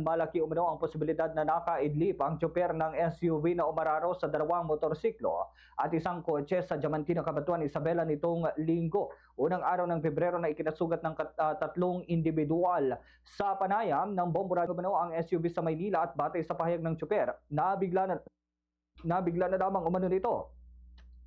Malaki umano ang posibilidad na nakaidlip ang tsoper ng SUV na umararo sa dalawang motorsiklo at isang kotse sa Diamantino, Cabanatuan, Isabela nitong linggo. Unang araw ng Pebrero na ikinasugat ng tatlong individual. Sa panayam ng bombarado umano ang SUV sa Maynila at batay sa pahayag ng tsoper, nabigla na lamang umano nito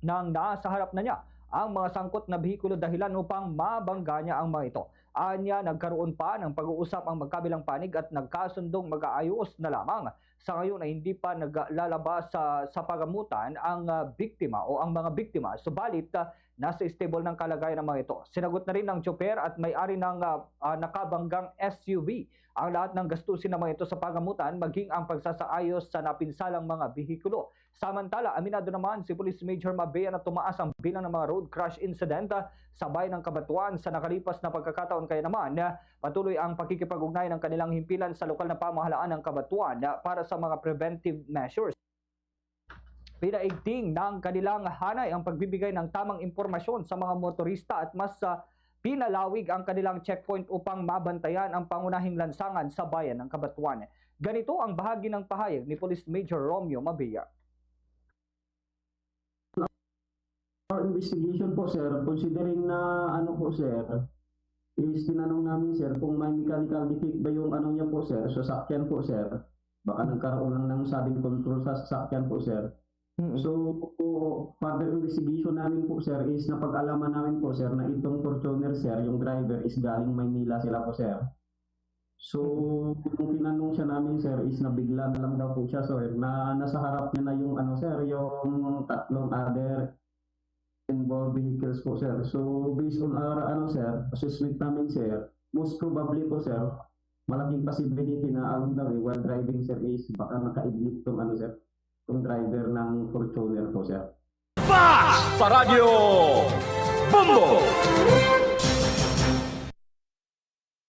nang nasa harap na niya ang mga sangkot na bihikulo dahilan upang mabangga niya ang mga ito. Anya, nagkaroon pa ng pag-uusap ang magkabilang panig at nagkasundong mag-aayos na lamang. Sa ngayon ay hindi pa naglalabas sa pagamutan ang biktima o ang mga biktima. Subalit, nasa stable ng kalagayan ng mga ito. Sinagot na rin ng tsoper at may-ari ng nakabanggang SUV ang lahat ng gastusin ng mga ito sa pagamutan maging ang pagsasaayos sa napinsalang mga bihikulo. Samantala, aminado naman si Police Major Mabea na tumaas ang bilang ng mga road crash incident sa bayan ng Cabanatuan sa nakalipas na pagkakataon, kaya naman patuloy ang pakikipag-ugnay ng kanilang himpilan sa lokal na pamahalaan ng Cabanatuan para sa mga preventive measures. Pinaigting ng kanilang hanay ang pagbibigay ng tamang impormasyon sa mga motorista at mas pinalawig ang kanilang checkpoint upang mabantayan ang pangunahing lansangan sa bayan ng Cabanatuan. Ganito ang bahagi ng pahayag ni Police Major Romeo Mabea. Our investigation po, sir, considering na po, sir, is tinanong namin, sir, kung may mechanical defect ba yung niya po, sir, sa sasakyan po, sir. Baka nagkaroon lang ng sudden control sa sasakyan po, sir. So, further investigation namin po, sir, is napag-alaman namin po, sir, na itong Fortuner, sir, yung driver is galing Maynila sila po, sir. So, kung tinanong siya namin, sir, is nabigla na lang daw po siya, sir, na nasa harap niya na yung, sir, yung tatlong other involved vehicles po, sir. So, based on our, sir, assessment namin, sir, most probably po, sir, malaking possibility na along the way while driving, sir, is baka nakaidlip tong, sir, tong driver ng Fortuner po, sir. Fast sa radyo! Bombo!